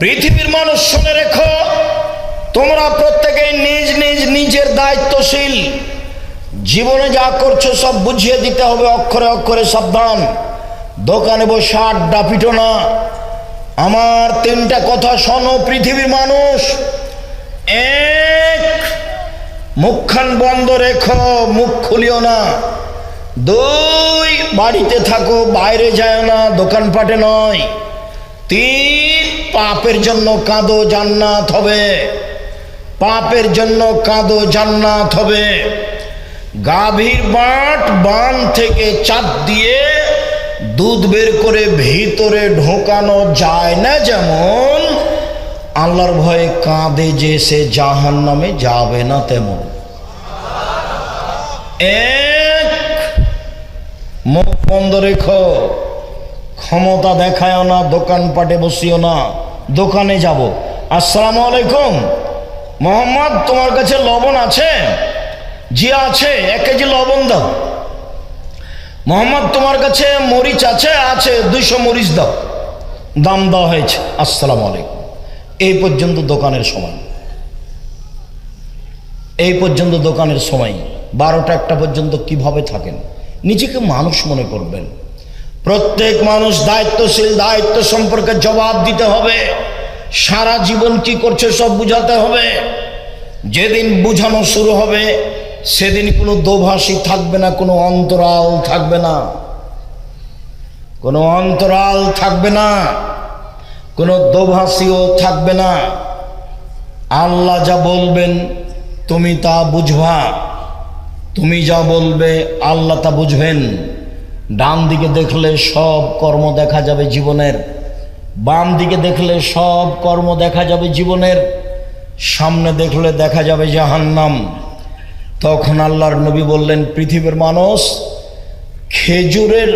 পৃথিবীর মানুষ শুনে রেখো, তোমরা প্রত্যেকেই নিজ নিজ নিজের দায়িত্বশীল। জীবনে যা করছো সব বুঝিয়ে দিতে হবে, অক্ষরে অক্ষরে সাবধান। দোকানে বসে আড্ডা পিটো না। আমার তিনটা কথা শোনো পৃথিবীর মানুষ। এক, মুখখান বন্ধ রেখো, মুখ খুলিও না। দুই, বাড়িতে থাকো, বাইরে যায় না, দোকানপাটে নয়। তিন, পাপের জন্য কাঁদো, জান্নাত হবে। পাপের জন্য কাঁদো, জান্নাত হবে। গাভীর বান থেকে চাপ দিয়ে দুধ বের করে ভিতরে ঢোকানো যায় না, যেমন আল্লাহর ভয়ে কাঁদে যে সে জাহান্নামে যাবে না, তেমন। এক, মুখ বন্ধ রেখো, ক্ষমতা দেখায় না, দোকানপাটে বসিও না। দোকানে যাব, আসসালামু আলাইকুম মোহাম্মদ, তোমার কাছে লবণ আছে? জি আছে, 1 কেজি লবণ দাও। মোহাম্মদ, তোমার কাছে মরিচ আছে? আছে, 200 মরিচ দাও। দাম দেওয়া হয়েছে, আসসালামু আলাইকুম। এই পর্যন্ত দোকানের সময়, এই পর্যন্ত দোকানের সময়। 12টা 1টা পর্যন্ত কিভাবে থাকেন? নিজেকে মানুষ মনে করবেন। প্রত্যেক মানুষ দায়িত্বশীল, দায়িত্ব সম্পর্কে জবাব দিতে হবে। সারা জীবন কি করছে সব বুঝাতে হবে। যেদিন বুঝানো শুরু হবে সেদিন কোনো দোভাষী থাকবে না, কোনো অন্তরাল থাকবে না, কোনো অন্তরাল থাকবে না, কোনো দোভাষীও থাকবে না। আল্লাহ যা বলবেন তুমি তা বুঝবা, তুমি যা বলবে আল্লাহ তা বুঝবেন। ডান দিকে দেখলে সব কর্ম দেখা যাবে জীবনের, বাম দিকে দেখলে সব কর্ম দেখা যাবে জীবনের, সামনে দেখলে দেখা যাবে জাহান্নাম। তখন আল্লাহর নবী বললেন, পৃথিবীর মানুষ, খেজুরের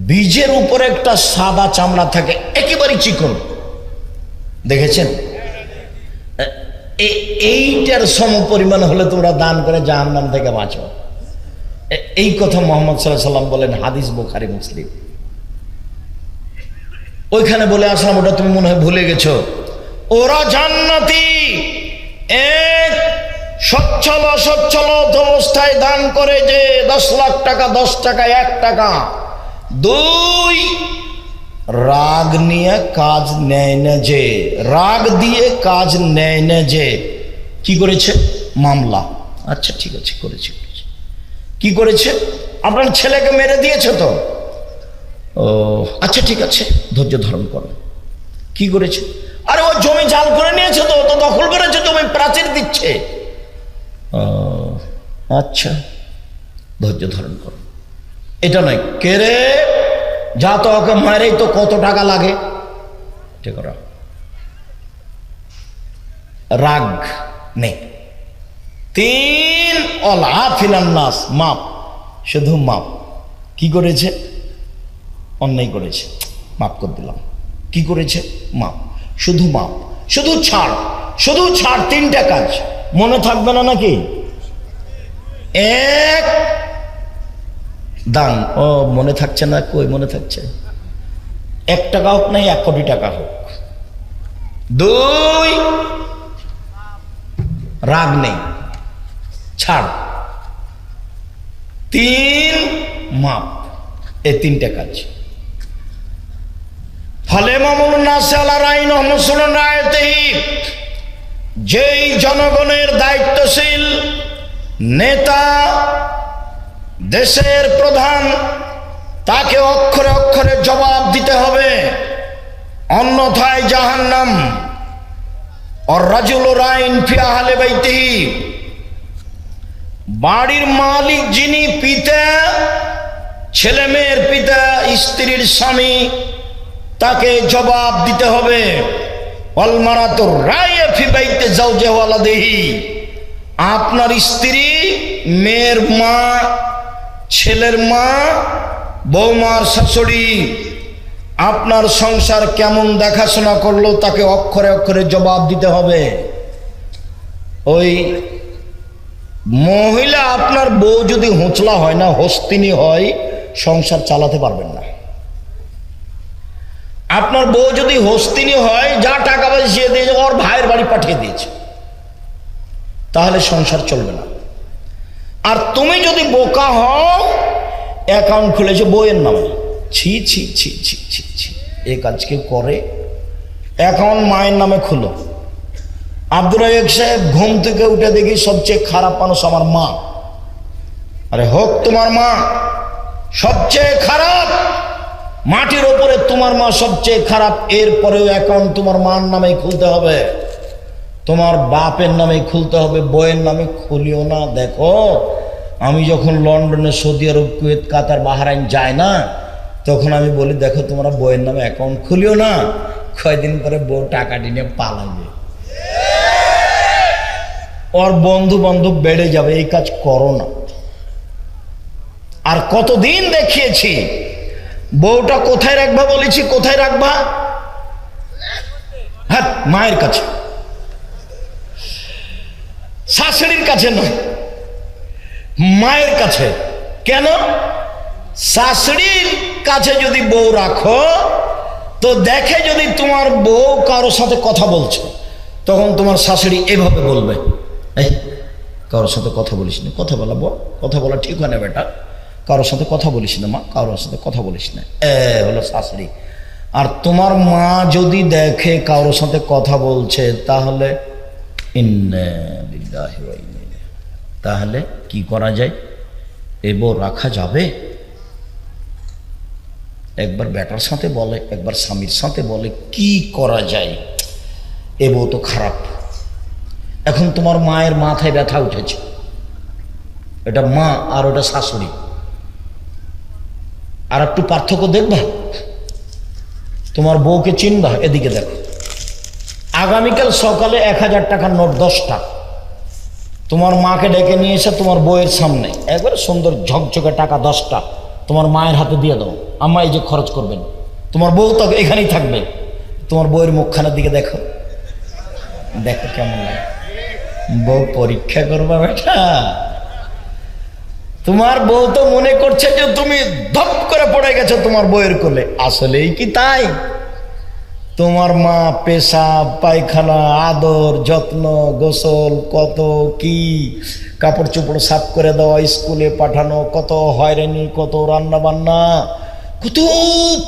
বীজের উপরে একটা সাদা চামড়া থাকে, একেবারে চিকন, দেখেছেন? এইটার সম পরিমাণ হলে তোমরা দান করে জাহান্নাম থেকে বাঁচো। এই কথা মুহাম্মদ সাল্লাল্লাহু আলাইহি ওয়াসাল্লাম বলেন, হাদিস বুখারী মুসলিম। ওইখানে বলে আসলাম, ওটা তুমি মনে হয় ভুলে গেছো। ওরা জান্নাতি। এক, সচ্ছল অসচ্ছল অবস্থায় দান করে যে 10 লাখ টাকা, 10 টাকা, 1 টাকা। 2, রাগ নিয়ে কাজ নেয় না যে, রাগ দিয়ে কাজ নেয় না যে। কি করেছে? মামলা। আচ্ছা ঠিক আছে, করেছে। কি করেছে? আপনার ছেলেকে মেরে দিয়েছে তো? ও আচ্ছা ঠিক আছে, ধৈর্য ধারণ করো। কি করেছে? আরে ও জমি জাল করে নিয়েছে তো, তো দখল করেছে, জমি প্রাচীর দিচ্ছে। আচ্ছা, ধৈর্য ধারণ করো। এটা নয়, কে রে, যা তো ওকে মারেই তো কত টাকা লাগে, ঠিক করা। রাগ নেই। 3, আফিনান নাস, মাপ, শুধু মাপ। কি করেছে? অন্যায় করেছে, মাপ করে দিলাম। কি করেছে? মাপ, শুধু মাপ, শুধু ছাড়, শুধু ছাড়। 3টা কাজ মনে থাকবে না নাকি? 1, দান। ও মনে থাকছে না, কই মনে থাকছে? 1 টাকা হোক নাই 1 কোটি টাকা হোক। 2, রাগ নেই, ছাড়। 3, মাপ। এই 3টা কাজ। ফলে মামুন নাসে আলা রাইন মুসলমান রায়তেহি, যেই জনগণের দায়িত্বশীল নেতা, দেশের প্রধান, তাকে অক্ষরে অক্ষরে জবাব দিতে হবে, অন্যথায় জাহান্নাম। আর রাজুল রাইন ফি আহলে বাইতিহি, বাড়ির মালিক যিনি, পিতা, ছেলে মেয়ের পিতা, স্ত্রীর স্বামী, তাকে জবাব দিতে হবে। ওয়াল মারাতু রাইয়া ফি বাইতি যাওজিহা ওয়ালাদিহি, আপনার স্ত্রী, মেয়ের মা, ছেলের মা, বৌমার শাশুড়ি আপনার সংসার কেমন দেখাশোনা করলো তাকে অক্ষরে অক্ষরে জবাব দিতে হবে। ওই মহিলা আপনার বউ যদি হোঁচলা হয় না, হস্তিনী হয়, সংসার চালাতে পারবেন না। আপনার বউ যদি হস্তিনী হয়, যা টাকা পয়সা দিয়েছে ওর ভাইয়ের বাড়ি পাঠিয়ে দিয়েছে, তাহলে সংসার চলবে না। আর তুমি যদি বোকা হও, অ্যাকাউন্ট খুলেছে বউয়ের নামে, ছি ছি ছি ছি ছি ছি, এ কাজ কেউ করে? অ্যাকাউন্ট মায়ের নামে খুলো। আব্দুর রাজ্জাক সাহেব, ঘুম থেকে উঠে দেখি সবচেয়ে খারাপ মানুষ আমার মা। আরে হোক তোমার মা সবচেয়ে খারাপ, মাটির ওপরে তোমার মা সবচেয়ে খারাপ, এরপরেও অ্যাকাউন্ট তোমার মার নামে খুলতে হবে, তোমার বাপের নামে খুলতে হবে, বইয়ের নামে খুলিও না। দেখো, আমি যখন লন্ডনে, সৌদি আরব, কুয়েত, কাতার, বাহরাইন যাই না, তখন আমি বলি দেখো তোমরা বইয়ের নামে অ্যাকাউন্ট খুলিও না, কয়দিন পরে বউ টাকাটি নিয়ে পালাবে, ওর বন্ধু বান্ধব বেড়ে যাবে, এই কাজ করো না। আর কতদিন দেখিয়েছি, বউটা কোথায় রাখবা বলেছি, কোথায় রাখবা? হ্যাঁ, মায়ের কাছে, শাশুড়ির কাছে নয়, মায়ের কাছে। কেন? শাশুড়ির কাছে যদি বউ রাখো তো দেখে যদি তোমার বউ কারোর সাথে কথা বলছে, তখন তোমার শাশুড়ি এভাবে বলবে, এই কারোর সাথে কথা বলিস না, কথা বলা বল, কথা বলা ঠিক হয় না বেটা, কারোর সাথে কথা বলিস না মা, কারোর সাথে কথা বলিস না, হলো শাশুড়ি। আর তোমার মা যদি দেখে কারোর সাথে কথা বলছে, তাহলে তাহলে কি করা যায়? এ বউ রাখা যাবে? একবার বেটার সাথে বলে, একবার স্বামীর সাথে বলে, কি করা যায়? এ বউ তো খারাপ। এখন তোমার মায়ের মাথায় ব্যথা উঠেছে, এটা মা আর ওটা শাশুড়ি, আর একটু পার্থক্য দেখবা, তোমার বউকে চিনবা। এদিকে দেখো, আগামীকাল সকালে 1000 টাকার নোট 10টা তোমার মাকে ডেকে নিয়ে এসে তোমার বউয়ের সামনে একবারে সুন্দর ঝকঝকে টাকা 10টা তোমার মায়ের হাতে দিয়ে দাও, আম্মা এই যে খরচ করবেন। তোমার বউ তো এখানেই থাকবে, তোমার বউয়ের মুখখানার দিকে দেখো, দেখো কেমন লাগে। বউ পরীক্ষা করবা বেটা, তোমার বউ তো মনে করছে যে তুমি ধপ করে পড়ে গেছো তোমার বউয়ের কোলে, আসলেই কি তাই? তোমার মা পেশাব, পায়খানা, আদর, যত্ন, গোসল, কত কি, কাপড় চোপড় সাফ করে দেওয়া, স্কুলে পাঠানো, কত হয়রানি, কত রান্না বান্না, কত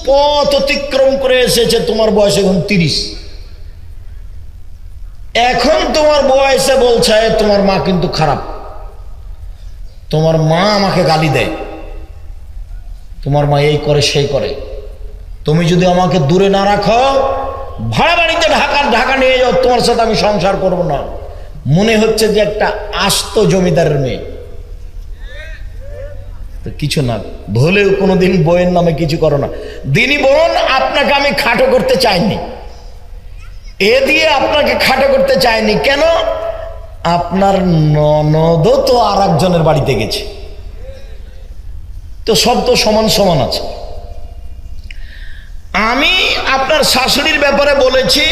পথ অতিক্রম করে এসেছে। তোমার বয়স এখন 30, এখন তোমার বয়সে বলছে তোমার মা কিন্তু খারাপ, তোমার মা আমাকে গালি দেয়, তোমার মা এই করে সেই করে। তুমি যদি আমাকে দূরে না রাখো, ভাড়া বাড়িতে ঢাকা নিয়ে যাও, তোমার সাথে আমি সংসার করব না। মনে হচ্ছে যে একটা আস্ত জমিদারের মেয়ে। তো কিছু না, ভুলেও কোনোদিন বইয়ের নামে কিছু করো না। দিনী বোন, আপনাকে আমি খাটো করতে চাইনি, এ দিয়ে আপনাকে খাটো করতে চাইনি। কেন? আপনার ননদও তো আর একজনের বাড়িতে গেছে, তো সব তো সমান সমান আছে। আমি আপনার শাশুড়ির ব্যাপারে বলেছি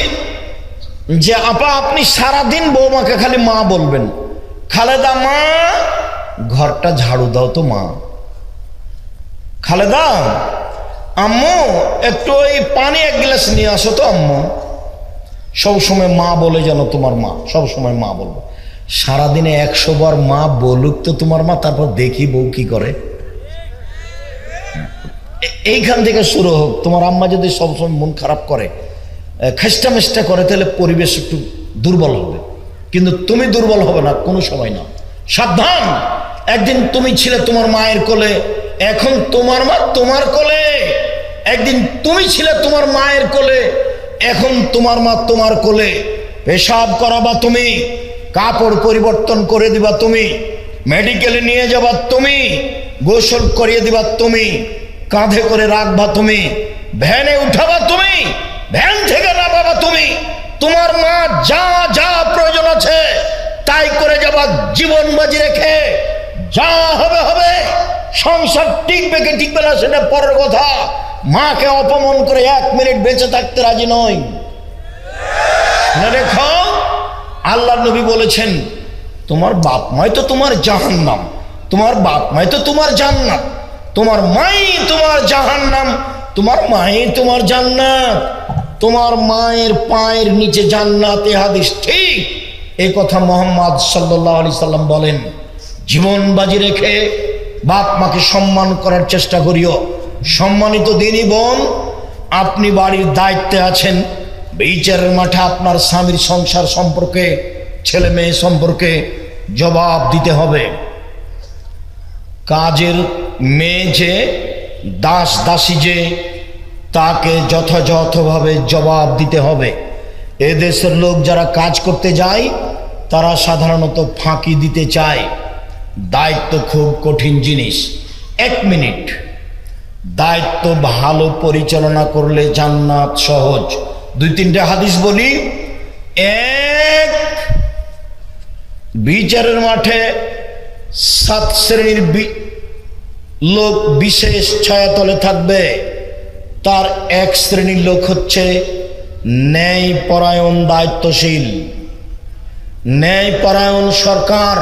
যে আপা, আপনি সারাদিন বৌমাকে খালি মা বলবেন, খালেদা মা ঘরটা ঝাড়ু দাও তো মা, খালেদা আম্মু একটু ওই পানি 1 গ্লাস নিয়ে আসো তো আম্মু। সবসময় মা বলে যেন তোমার মা, সবসময় মা বলবো। সারাদিনে 100 বার মা বলুক তো তোমার মা, তারপর দেখি বউ কি করে। এইখান থেকে শুরু হোক। তোমার আম্মা যদি সবসময় মন খারাপ করে, খেষ্টা মেষ্টা করে, তাহলে পরিবেশ একটু দুর্বল হবে, কিন্তু তুমি দুর্বল হবে না কোনো সময় না। সাবধান, একদিন তুমি ছিলে তোমার মায়ের কোলে, এখন তোমার মা তোমার কোলে। একদিন তুমি ছিলে তোমার মায়ের কোলে, এখন তোমার মা তোমার কোলে। পেশাব করাবা তুমি, কাপড় পরিবর্তন করে দিবা তুমি, মেডিকেলে নিয়ে যাবা তুমি, গোসল করিয়ে দিবা তুমি, কাঁধে করে রাখবা তুমি, ভ্যানে উঠাবা তুমি, ভ্যান থেকে নামাবা তুমি। তোমার মা যা যা প্রয়োজন আছে তাই করে যাবা, জীবন বাজি রেখে। যা হবে হবে, সংসার টিকবে কি টিকবে না সেটা পরের কথা। মাকে অপমান করে 1 মিনিট বেঁচে থাকতে রাজি নই। দেখো, আল্লাহ নবী বলেছেন, তোমার বাপ মাই তো তোমার জাহান্নাম, তোমার বাপ মাই তো তোমার জান্নাত, তোমার মাই তোমার জাহান্নাম, তোমার মায়ের তোমার জান্নাত, তোমার মায়ের পায়ের নিচে জান্নাত। এ হাদিস ঠিক, এই কথা মুহাম্মদ সাল্লাল্লাহু আলাইহি সাল্লাম বলেন। জীবন বাজি রেখে বাপ মাকে সম্মান করার চেষ্টা করিও। সম্মানিত দিনী বোন, আপনি বাড়ির দায়িত্বে আছেন, বিচারের মাঠে আপনার স্বামীর সংসার সম্পর্কে, ছেলে মেয়ে সম্পর্কে জবাব দিতে হবে। কাজের মেয়ে যে, দাস দাসী যে, তাকে যথাযথভাবে জবাব দিতে হবে। এদেশের লোক যারা কাজ করতে যায় তারা সাধারণত ফাঁকি দিতে চায়। দায়িত্ব খুব কঠিন জিনিস। 1 মিনিট, দায়িত্ব ভালো পরিচালনা করলে জান্নাত সহজ। 2-3টা হাদিস বলি। 1, বিচারের মাঠে 7 শ্রেণীর লোক বিশেষ ছায়াতলে থাকবে। তার 1 শ্রেণীর লোক হচ্ছে ন্যায়পরায়ণ দায়িত্বশীল, ন্যায়পরায়ণ সরকার,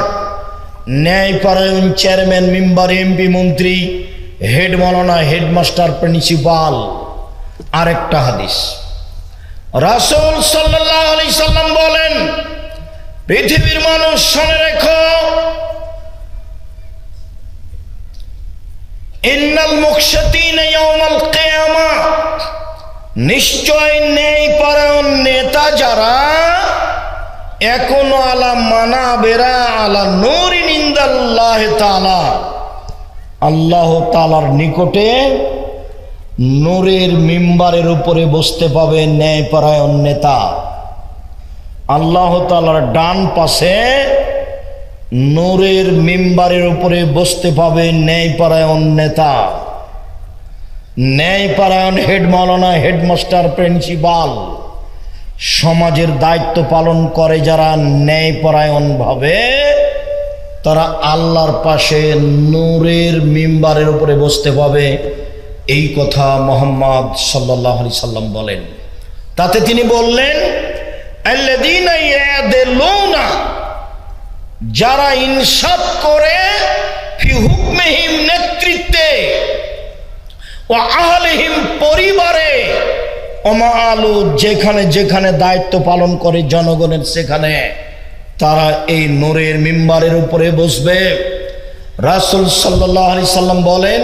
ন্যায়পরায়ণ চেয়ারম্যান, মেম্বার, এমপি, মন্ত্রী, হেড মাওলানা, হেডমাস্টার, প্রিন্সিপাল। আরেকটা হাদিস, রাসূল সাল্লাল্লাহু আলাইহি সাল্লাম বলেন, পৃথিবীর মানুষ শুনে রেখো, ইন্নাল মুকশাতিনা ইয়াউমাল কিয়ামা, নিশ্চয় ন্যায়পরায়ণ নেতা যারা, একুনু আলা মানাবেরা আলা নূরিন ইনদাল্লাহি তাআলা, আল্লাহ তাআলার নিকটে নূরের মিম্বারের উপরে বসতে পাবে ন্যায়পরায়ণ নেতা। আল্লাহ তাআলার ডান পাশে নূরের মিম্বারের উপরে বসতে পাবে ন্যায়পরায়ণ নেতা, ন্যায়পরায়ণ হেড মাওলানা, হেডমাস্টার, প্রিন্সিপাল। সমাজের দায়িত্ব পালন করে যারা ন্যায়পরায়ণ ভাবে, তারা আল্লাহর পাশে নূরের মিম্বারের উপরে বসতে পাবে। এই কথা মুহাম্মদ সাল্লাল্লাহু আলাইহি সাল্লাম বলেন। তাতে তিনি বললেন, আল্লাযীনা ইয়াদলুনা, যারা ইনসাফ করে, ফি হুকমিহিম, নেতৃত্বে, ও আহলিহিম, পরিবারে, ওমাআলু, যেখানে যেখানে দায়িত্ব পালন করে জনগণের, সেখানে তারা এই নূরের মিম্বারের উপরে বসবে। রাসূল সাল্লাল্লাহু আলাইহি সাল্লাম বলেন,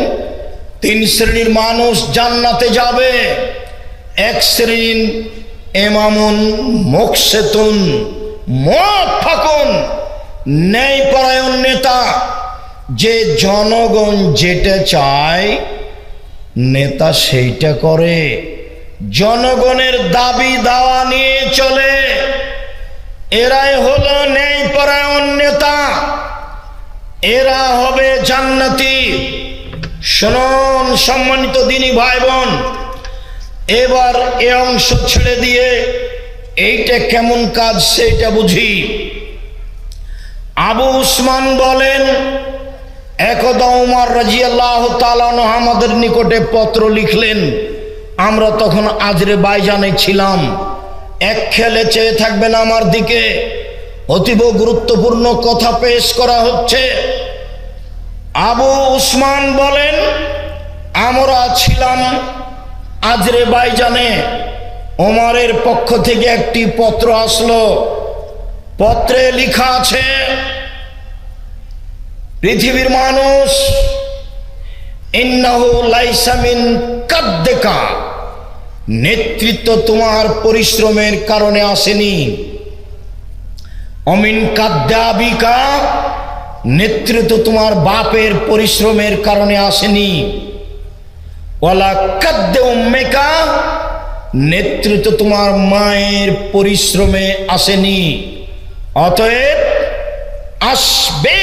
3 শ্রেণীর মানুষ জান্নাতে যাবে। 1 শ্রেণীর ইমামুন মুকসিতুন মুওয়াফাকুন, ন্যায়পরায়ণ নেতা, যে জনগণ যেটা চায় নেতা সেইটা করে, জনগণের দাবি দাওয়া নিয়ে চলে, এরাই হলো ন্যায়পরায়ণ নেতা, এরা হবে জান্নাতি। শুনুন সম্মানিত দিনী ভাই বোন, এবার এ অংশ ছেড়ে দিয়ে এইটা কেমন কাজ সেইটা বুঝি। আবু উসমান বলেন, একদা ওমর রাদিয়াল্লাহু তাআলা আনহু আমাদের নিকটে পত্র লিখলেন। আমরা তখন আজেরবাইজানে ছিলাম। এক খেলে চেয়ে থাকবেন আমার দিকে, অতীব গুরুত্বপূর্ণ কথা পেশ করা হচ্ছে। আবু উসমান বলেন, আমরা ছিলাম আজেরবাইজানে, ওমরের পক্ষ থেকে একটি পত্র আসলো। পত্রে লেখা আছে, পৃথিবীর মানুষ, ইন্নাহু লাইসা মিন কাদ্দিকা, নেতৃত্ব তোমার পরিশ্রমের কারণে আসেনি। অমিন কাদ্দাবিকা, নেতৃত্ব তোমার বাপের পরিশ্রমের কারণে আসেনি। ওয়ালা কাদ্দে উম্মিকা, নেতৃত্ব তোমার মায়ের পরিশ্রমে আসেনি। অতএব আসবে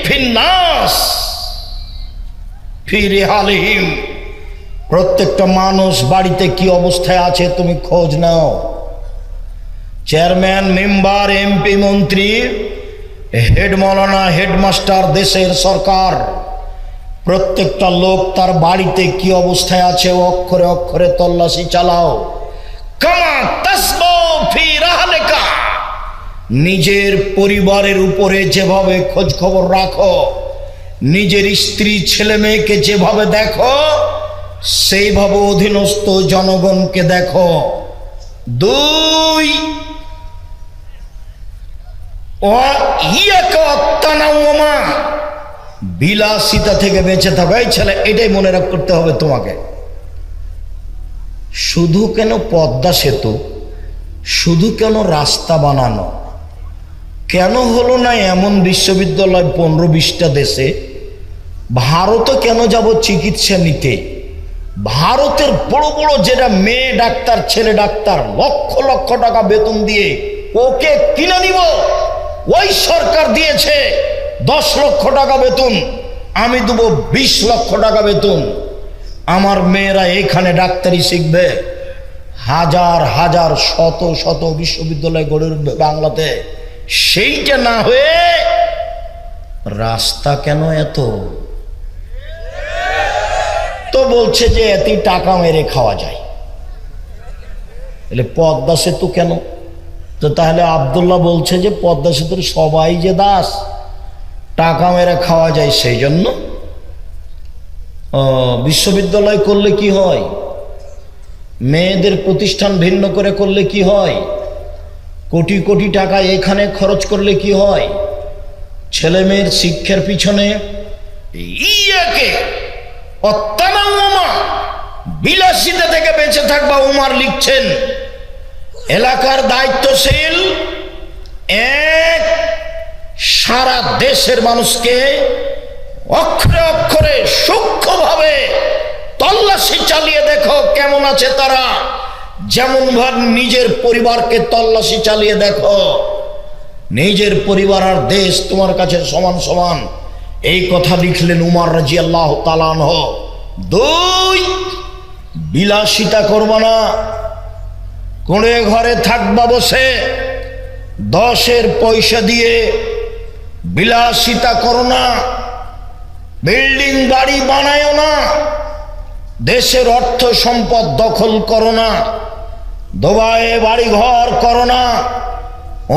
ফিন্নাস ফি রিহালিহিম, প্রত্যেকটা মানুষ বাড়িতে কি অবস্থায় আছে তুমি খোঁজ নাও। চেয়ারম্যান, মেম্বার, এমপি, মন্ত্রী, হেড মাওলানা, হেডমাস্টার, দেশের সরকার, প্রত্যেকটা লোক তার বাড়িতে কি অবস্থায় আছে অক্ষরে অক্ষরে তল্লাশি চালাও। কামা তাসবু ফি রাহলিকা, নিজের পরিবারের উপরে যেভাবে খোঁজ খবর রাখো, নিজের স্ত্রী ছেলে মেয়েকে যেভাবে দেখো, সেইভাবে অধীনস্থ জনগণকে দেখো। 2 বিলাসিতা থেকে বেঁচে থাকো। এই ছেলে, এটাই মনে করতে হবে তোমাকে। শুধু কেন পদ্মা সেতু, শুধু কেন রাস্তা বানানো, কেন হলো না এমন বিশ্ববিদ্যালয় 15-20টা দেশে? ভারতে কেন যাব চিকিৎসা নিতে? ভারতের বড় বড় যেটা মেয়ে ডাক্তার, ছেলে ডাক্তার, লক্ষ লক্ষ টাকা বেতন দিয়ে ওকে কিনে নিব। ওই সরকার দিয়েছে 10 লক্ষ টাকা বেতন, আমি দেবো 20 লক্ষ টাকা বেতন। আমার মেয়েরা এখানে ডাক্তারি শিখবে। হাজার হাজার শত শত বিশ্ববিদ্যালয় গড়ে উঠবে বাংলাতে। সেইটা না হয়ে রাস্তা কেন এত? তো বলছে যে এতই টাকা মেরে খাওয়া যায়। তাহলে পদ্মা সেতু কেন? তো তাহলে আব্দুল্লাহ বলছে যে পদ্মা সেতুর সবাই যে দাস, টাকা মেরে খাওয়া যায় সেই জন্য। বিশ্ববিদ্যালয় করলে কি হয়? মেয়েদের প্রতিষ্ঠান ভিন্ন করে করলে কি হয়? কোটি কোটি টাকা এখানে খরচ করলে কি হয়? ছেলে মেয়ের শিক্ষার পিছনে বিলাসিতা থেকে বেঁচে থাকবা। উমার লিখছেন, এলাকার দায়িত্বশীল এক সারা দেশের মানুষকে অক্ষরে অক্ষরে সূক্ষ্মভাবে তল্লাশি চালিয়ে দেখো কেমন আছে তারা। যেমন ভাবে নিজের পরিবারকে তল্লাশি চালিয়ে দেখো। নিজের পরিবার আর দেশ তোমার কাছে সমান সমান। এই কথা লিখলেন উমর রাদিয়াল্লাহু তাআলা আনহু। 2 বিলাসিতা করবা না। কোণে ঘরে থাকবা বসে 10-এর পয়সা দিয়ে বিলাসিতা করো না। বিল্ডিং বাড়ি বানায়ও না। দেশের অর্থ সম্পদ দখল করো না। দুবাইয়ে বাড়ি ঘর করো না।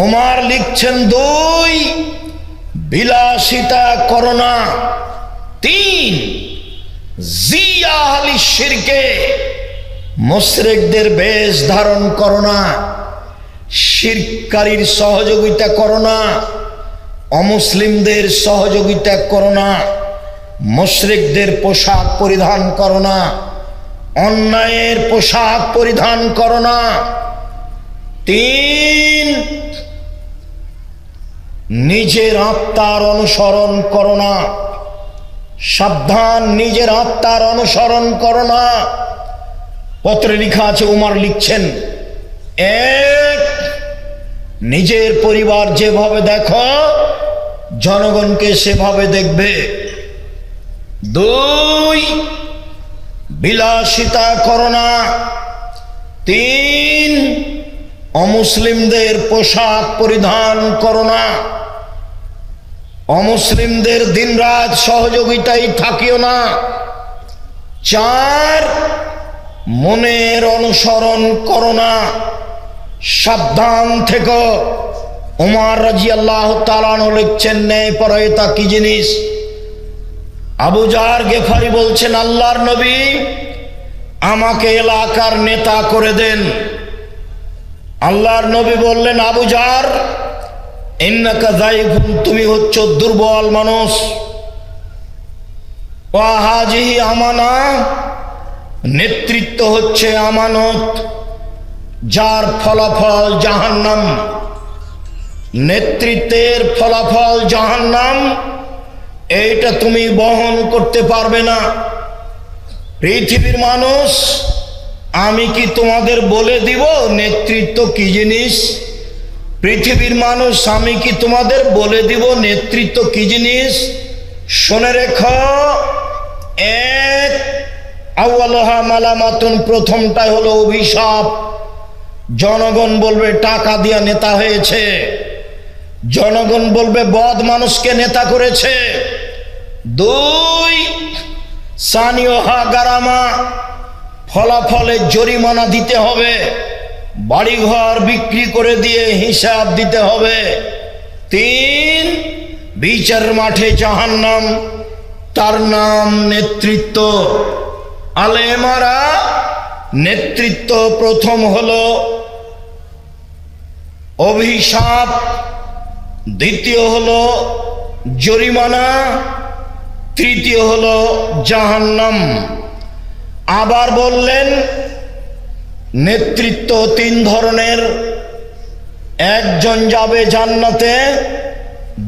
ওমর লিখছেন 2 বিলাসিতা করো না। 3 জিয়া আহলি শিরকে মুশরিকদের বেশ ধারণ করো না। শিরকারীর সহযোগিতা করো না। অমুসলিমদের সহযোগিতা করো না। মুশরিকদের পোশাক পরিধান করো না। অন্যায়ের পোশাক পরিধান করো না। 3 নিজের আত্মার অনুসরণ করো না। সাবধান, নিজের আত্মার অনুসরণ করো না। পত্রে লেখা আছে, উমর লিখছেন, 1 নিজের পরিবার যেভাবে দেখো জনগণকে সেভাবে দেখবে। 2 বিলাসিতা করো না। 3 অমুসলিমদের পোশাক পরিধান করো না। অমুসলিমদের দিনরাত সহযোগিতায় থাকিও না। 4 মনের অনুসরণ করো না। সাবধান থেকো। উমর রাদিয়াল্লাহু তাআলা লিখছেন, ন্যায়পরায়ণতা কি জিনিস? আবু জার গেফারি বলছেন, আল্লাহর নবী আমাকে এলাকার নেতা করে দেন। আল্লাহর নবী বললেন, আবু জার ইন্নাকা যায়িফুন, তুমি হচ্ছ দুর্বল মানুষ। ওয়া হাজিহি আমানা, নেতৃত্ব হচ্ছে আমানত, যার ফলাফল জাহান্নাম। নেতৃত্বের ফলাফল জাহান্নাম, এইটা তুমি বহন করতে পারবে না। পৃথিবীর মানুষ, আমি কি তোমাদের বলে দিব নেতৃত্ব কি জিনিস? পৃথিবীর মানুষ, আমি কি তোমাদের বলে দিব নেতৃত্ব কি জিনিস? শুনে রেখো, 1 আউয়ালুহা মালামাতুন, প্রথমটাই হলো অভিশাপ। জনগণ বলবে টাকা দিয়া নেতা হয়েছে। জনগণ বলবে বদ মানুষকে নেতা করেছে। 2 সানিওহা গারামা, ফলাফলে জরিমানা দিতে হবে। বাড়িঘর বিক্রি করে দিয়ে হিসাব দিতে হবে। 3 বিচার মাঠে জাহান্নাম, তার নাম নেতৃত্ব। আলেমারা নেতৃত্ব প্রথম হলো অভিশাপ, দ্বিতীয় হলো জরিমানা, তৃতীয় হলো জাহান্নাম। আবার বললেন নেতৃত্ব তিন ধরনের, একজন যাবে জান্নাতে,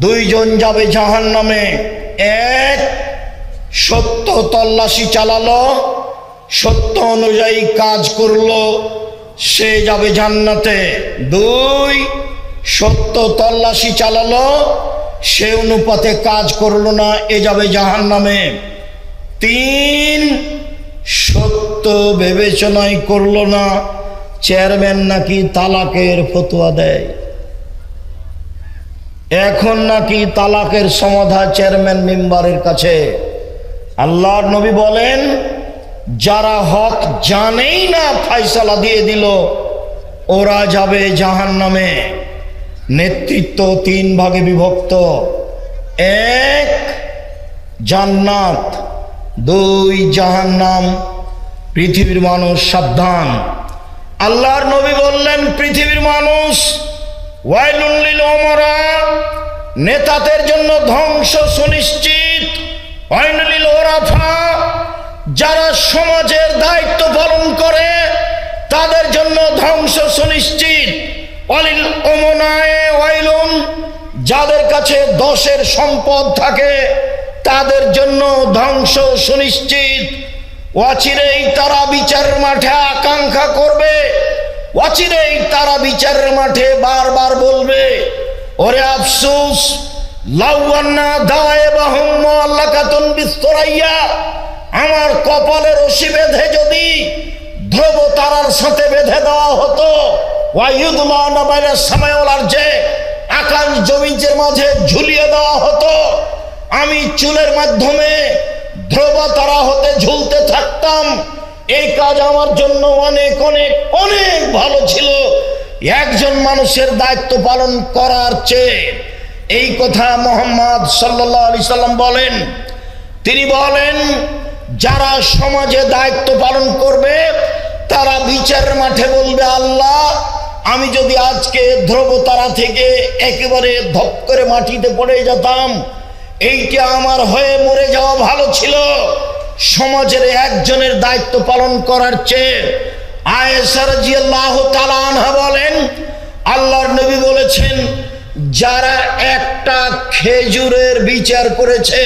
দুইজন যাবে জাহান্নামে। এক, সত্য তল্লাশি চালালো, সত্য অনুযায়ী কাজ করলো, সে যাবে জান্নাতে। দুই, সত্য তল্লাশি চালালো, সে অনুপাতে কাজ করলো না, এ যাবে জাহান্নামে। তিন, সত্য বিবেচনাই করলো না, চেয়ারম্যান নাকি তালাকের ফতোয়া দেয়, এখন নাকি তালাকের সমাধান চেয়ারম্যান মেম্বারের কাছে। আল্লাহর নবী বলেন যারা হক জানেই না ফয়সালা দিয়ে দিল, ওরা যাবে জাহান্নামে। নেতৃত্ব তিন ভাগে বিভক্ত, এক জান্নাত, দুই জাহান্নাম। পৃথিবীর মানুষ সাবধান। আল্লাহর নবী বললেন পৃথিবীর মানুষ ওয়াইলুল লিল উমারা, নেতাদের জন্য ধ্বংস সুনিশ্চিত। ওয়াইলুল লিল উরাফা, যারা সমাজের দায়িত্ব পালন করে তাদের জন্য ধ্বংস সুনিশ্চিত। ওয়ালিল উমনায়ে ওয়াইলুন, যাদের কাছে দশের সম্পদ থাকে তাদের জন্য ধ্বংস সুনিশ্চিত। অচিরেই তারা বিচারের মাঠে আকাঙ্ক্ষা করবে, অচিরেই তারা বিচারের মাঠে বারবার বলবে ওরে আফসোস, লাউয়ান্না দায়বাহুম মুআল্লাকাতুন বিসরাইয়া, আমার কপালে রশি বেঁধে যদি ধ্রুব তারার সাথে বেঁধে দেওয়া হতো, ওয়ায়ুদলানা বাইনাস সামাই ওয়াল আরজে, আকাশ জমিনের মাঝে ঝুলিয়ে দেওয়া হতো, আমি চুলের মাধ্যমে ধ্রুব তারা হতে ঝুলতে থাকতাম। এই কাজ আমার জন্য অনেক অনেক অনেক ভালো ছিল একজন মানুষের দায়িত্ব পালন করার চেয়ে। এই কথা মুহাম্মদ সাল্লাল্লাহু আলাইহি সাল্লাম বলেন। তিনি বলেন যারা সমাজে দায়িত্ব পালন করবে তারা বিচারের মাঠে বলবে আল্লাহ, আমি যদি আজকে ধ্রুবতারা থেকে একেবারে ধপ করে মাটিতে পড়ে যেতাম, এইটা আমার হয়ে মরে যাওয়া ভালো ছিল সমাজের একজনের দায়িত্ব পালন করার চেয়ে। আয়েশা রাদিয়াল্লাহু তাআলা আনহা বলেন আল্লাহর নবী বলেছেন যারা একটা খেজুরের বিচার করেছে,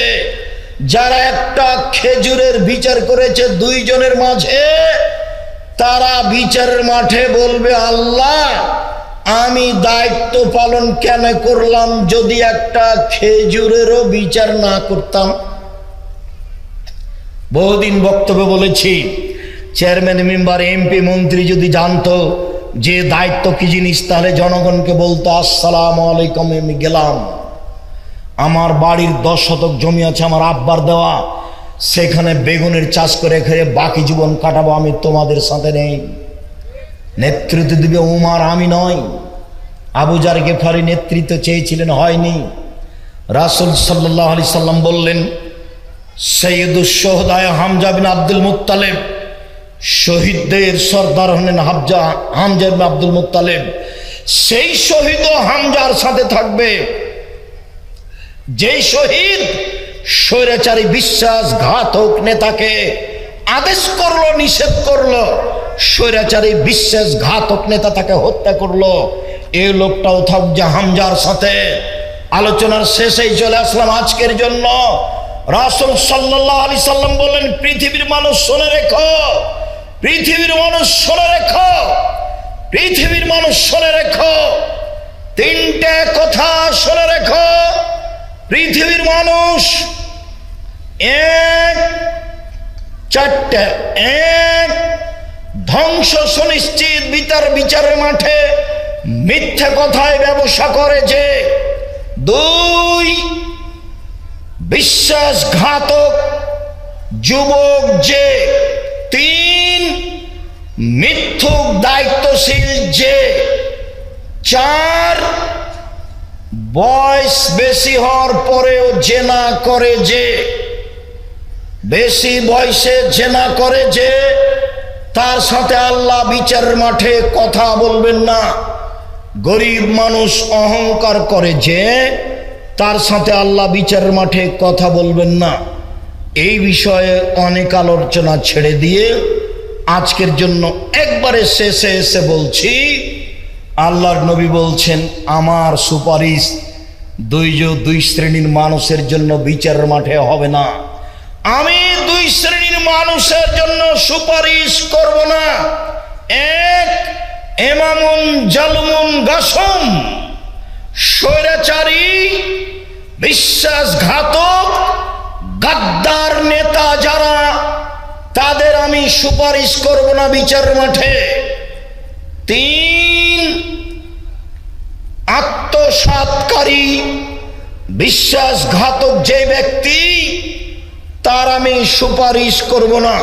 যারা একটা খেজুরের বিচার করেছে দুইজনের মাঝে, তারা বিচারের মাঠে বলবে আল্লাহ, আমি দায়িত্ব পালন কেন করলাম যদি একটা খেজুরেরও বিচার না করতাম। বহুদিন বক্তব্য বলেছি, চেয়ারম্যান মেম্বার এমপি মন্ত্রী যদি জানতো যে দায়িত্ব কি জিনিস, তাহলে জনগণকে বলতো আসসালামু আলাইকুম, আমি গেলাম, আমার বাড়ির 10 শতক জমি আছে আমার আব্বার দেওয়া, সেখানে বেগুনের চাষ করে খেয়ে বাকি জীবন কাটাবো, আমি তোমাদের সাথে নেই। নেতৃত্ব দিবে উমার, আমি নয়। আবু জার গেফারি নেতৃত্ব চেয়েছিলেন, হয়নি। রাসূল সাল্লাল্লাহু আলাইহি সাল্লাম বললেন সৈয়দুশ শুহাদা হামজা বিন আব্দুল মুত্তালিব, শহীদদের সর্দার হলেন হামজা বিন আব্দুল মুত্তালিব। সেই শহীদও হামজার সাথে থাকবে। যেই শহীদ স্বৈরাচারী বিশ্বাসঘাতক নেতাকে আদেশ করলো, নিষেধ করলো, স্বৈরাচারী বিশ্বাসঘাতক নেতা তাকে হত্যা করলো, এই লোকটাও থাকবে হামজার সাথে। আলোচনার শেষেই চলে আসলাম আজকের জন্য। রাসূল সাল্লাল্লাহু আলাইহি সাল্লাম বলেন পৃথিবীর মানুষ শুনে রেখো, পৃথিবীর মানুষ শুনে রেখো, পৃথিবীর মানুষ শুনে রেখো, তিনটে কথা শুনে রেখো। পৃথিবীর মানুষ এক, চারটে। এক, ধ্বংস সুনিশ্চিত বিচারের মাঠে মিথ্যা কথায় ব্যবসা করে যে। দুই, বিশ্বাসঘাতক যুবক যে। তিন, মিথ্যুক দায়িত্বশীল যে। চার, বয়স বেশি হওয়ার পরেও জেনা করে যে। বেশি বয়সে জেনা করে যে তার সাথে আল্লাহ বিচারের মাঠে কথা বলবেন না। গরিব মানুষ অহংকার করে যে তার সাথে আল্লাহ বিচারের মাঠে কথা বলবেন না। এই বিষয়ে অনেক আলোচনা ছেড়ে দিয়ে আজকের জন্য একবারে শেষে এসে বলছি, আল্লাহর নবী বলছেন আমার সুপারিশ দুই শ্রেণীর মানুষের জন্য বিচারের মাঠে হবে না। আমি দুই শ্রেণীর মানুষের জন্য সুপারিশ করব না। এক, ইমামুন জালুমুন গাসম, স্বৈরাচারী বিশ্বাসঘাতক গাদ্দার নেতা যারা, তাদের আমি সুপারিশ করব না বিচারের মাঠে। তিন, আত্মসাৎকারী বিশ্বাসঘাতক যে ব্যক্তি, তার আমি সুপারিশ করব না।